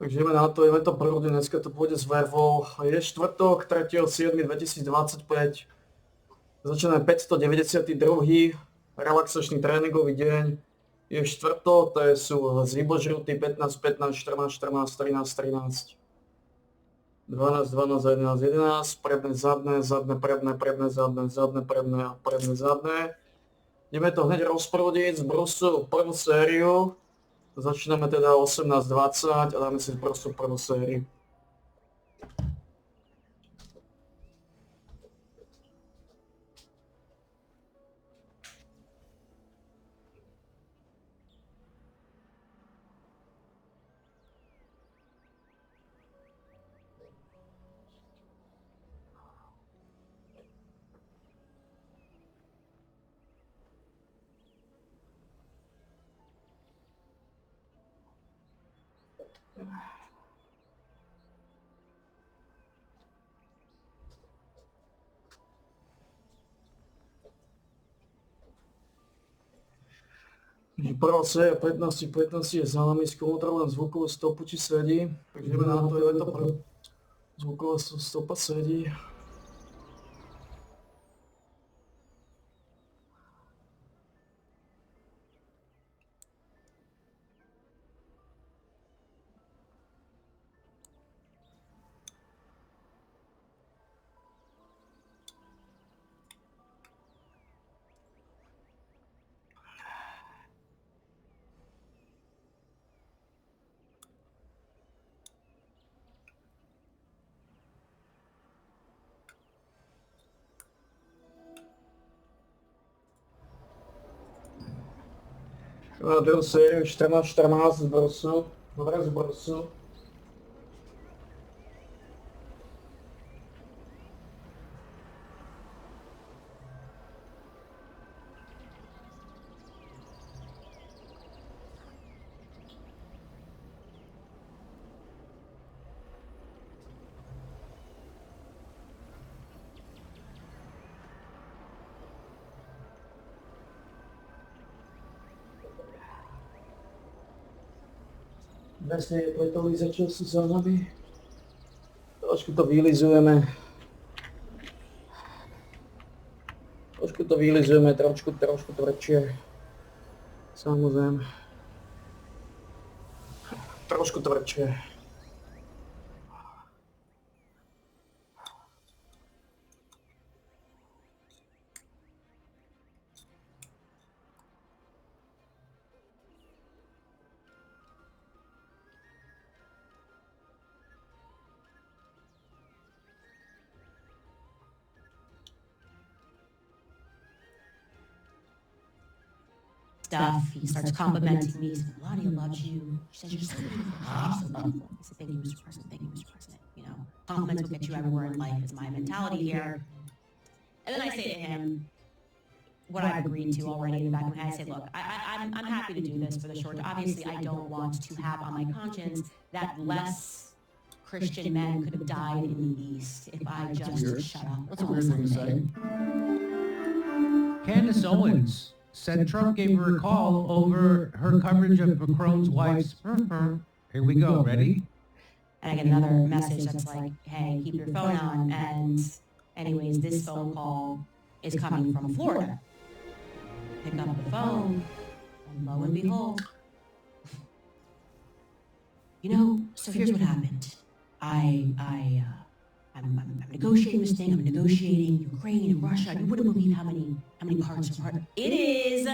Takže ideme to prúdiť, dneska to pôjde s vervou. Je štvrtok, 3.7.2025. Začíname 592. relaxačný tréningový deň. Je štvrtok, to sú zvybožrutí 15, 15, 14, 14, 13, 13. 12, 12, 11, 11, predné, zadné, zadné, predné, predné, zadné, zadné, predné a predné, zadné. Ideme to hneď rozprúdiť z brusu prvú sériu. Začíname teda 18:20 a dáme si prosto prvú sériu. Prvá séria 15 je za nami, skontrolujem zvukovú stopu, či sedí. Takže ideme na to, zvuková stopa sedí. Na druhou sériu 14-14 z brusu, dobre z brusu. Vlastne pletový sú za nami. Trošku to vylizujeme. Trošku tvrdšie. Samozrejme. Trošku tvrdšie. Stuff. He starts complimenting me. He's like, Melania loves you. She says you're so beautiful. She's so lovely. He said, thank you, Mr. President. Thank you, Mr. President. You know, compliments will get you everywhere in life is my mentality here. And then I say to him what I've agreed to already in the back of my head. I say, look, I'm happy to do this for the short. Obviously, I don't want to have on my conscience that less Christian men could have died in the East if I just shut up. That's a weird thing to say. Candace Owens said Trump gave her a call over her coverage of Macron's wife's. Here we go. Ready? And I get another message that's like, hey, keep your phone on. And anyways, this phone call is coming from Florida. Pick up the phone, and lo and behold, you know, so here's what happened. I'm negotiating this thing. I'm negotiating Ukraine and Russia. You wouldn't believe how many parts are part. It is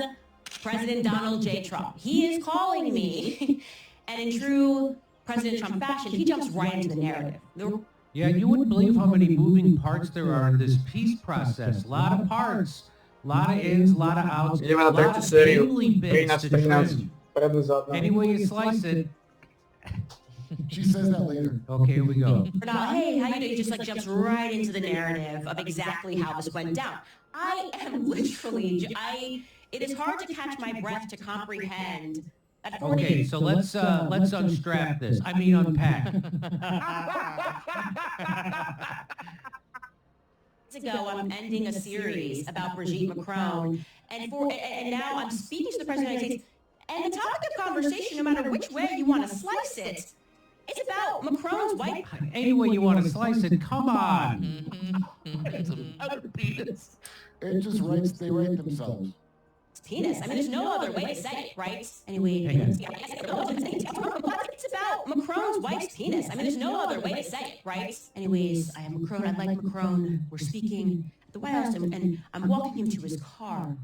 President Donald J. Trump. He is calling me, and in true President Trump fashion, he jumps right into the narrative. Yeah, you wouldn't believe how many moving parts there are in this peace process. A lot of parts, a lot of ins, a lot of outs, a lot of daily bits to trim. Any way you slice it. She says that later. Okay, here we go. Now, hey, how you doing? He just like jumps right into the narrative of exactly how this went down. I am literally, it is hard to catch my breath to comprehend. Okay, so let's unstrap this. I mean unpack. Ago, I'm ending a series about Brigitte Macron, and now I'm speaking to the President of the United States. And the topic of conversation, no matter which way you want to slice it, it's about Macron's white Any way you want to slice it, come on. It's another penis. It just writes, they write themselves. penis. I mean, there's no other way to say it, right? Anyway, Hang on. it's about Macron's wife's penis. I mean, there's no other way to say it, right? Anyways, I am Macron. I'd like Macron. We're speaking at the White House, and I'm walking him to his car.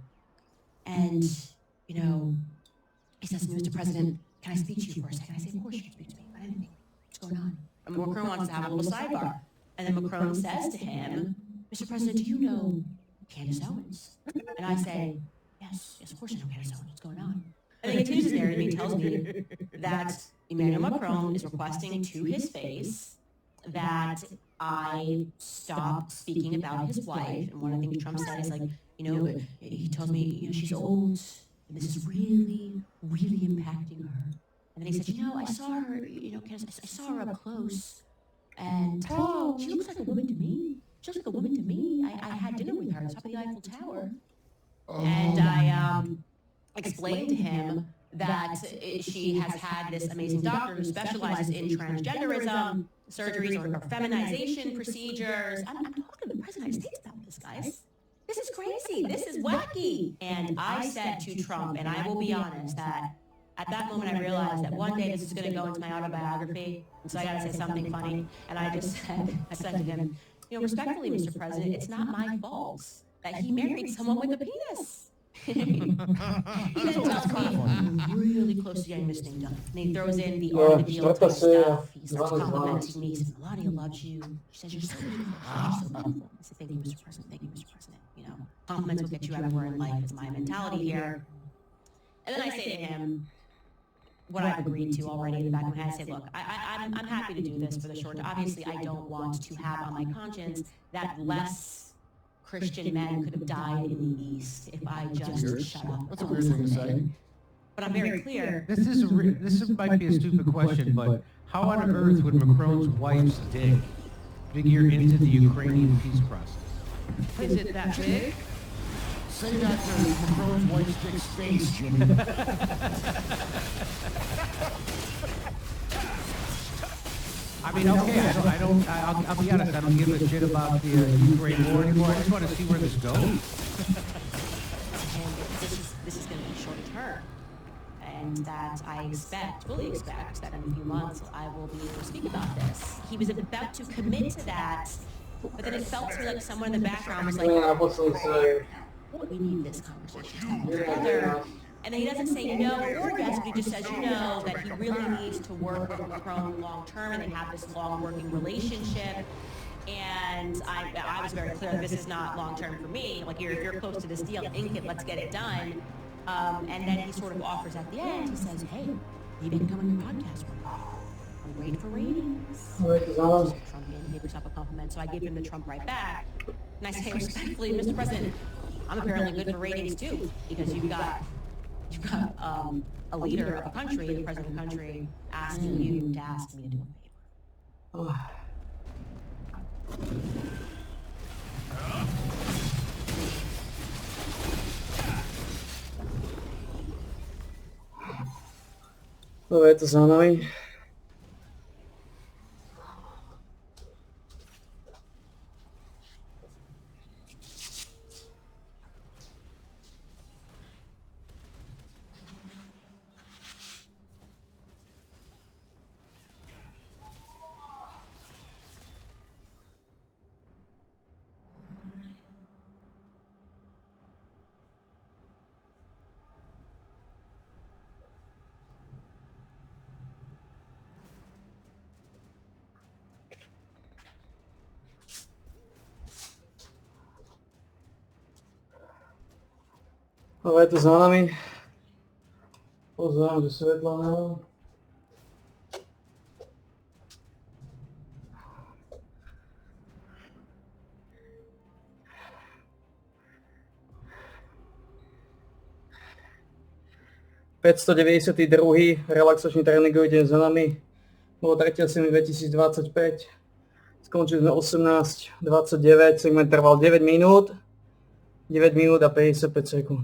And, you know, he says to me, Mr. President, can I speak to you for a second? I say, of course you can speak to me. But anything. What's going on? And Macron wants to have a little sidebar. And then Macron says to him, Mr. President, do you know Candace Owens? And I say, yes, of course I know Candace Owens. What's going on? And then he continues his narrative and he tells me that Emmanuel Macron is requesting to his face that I stop speaking about his wife. And one of the things Trump said is like, you know, he tells me, you know, she's old and this is really, really impacting her. And then he said, you know, I saw her, you know, Candace, I saw her up close and she looks like a woman to me. She looks like a woman to me. I had dinner with her on top of the Eiffel Tower. And I explained to him that she has had this amazing doctor who specializes in transgenderism, surgeries or feminization procedures. I'm talking to the President of the United States about this, guys. This is crazy. This is wacky. And I said to Trump, and I will be honest, that at that moment I realized that one day this is going to go into my autobiography, and so I got to say something funny. And I said to him, you know, respectfully, Mr. President, it's not my fault that he married someone with a penis. He then tells me, I'm really close to getting this thing done. And he throws in the art of the deal type stuff. He starts complimenting me. He says, Melania loves you. She says, you're so beautiful. You're so beautiful. I said, thank you, Mr. President. Thank you, Mr. President. You know, compliments will get you everywhere in life is my mentality here. And then I say to him, what I've agreed to already in the back of my head, I say, look, I'm happy to do this for the short term. Obviously, I don't want to have on my conscience that less Christian men could have died in the East if I just shut up. That's a weird thing to say. But I'm very clear. This might be a stupid question, but how on earth would Macron's wife's dick figure into the Ukrainian peace process? Is it that big? Say that to Macron's wife's dick's face, Jimmy. I mean, okay, I'll be honest, I don't give a shit about the Ukraine war anymore. I just want to see where this goes. And this is going to be short term. And that I fully expect, that in a few months I will be able to speak about this. He was about to commit to that, but then it felt to me like someone in the background was like, we need this conversation together. And then he doesn't say no or yes, but he just says, you know, that he really needs to work with Macron long term and they have this long working relationship. And I was very clear, this is not long term for me. Like, if you're close to this deal, ink it, let's get it done. And then he sort of offers at the end, he says, hey, maybe I can come on your podcast one day. I'm waiting for ratings. Trump he picks up a compliment, so I give him the Trump right back. And I say respectfully, Mr. President, I'm apparently good for ratings too, because you've got a leader of a country, the president of the country, asking you to ask me to do a favor. No, je to zaujímavý. Ale je to za nami. Pozerám do svetlaného. ...592. relaxačný tréningový deň za nami. Bolo 3.7.2025. Skončili sme 18.29, segment trval 9 minút. 9 minút a 55 sekúnd.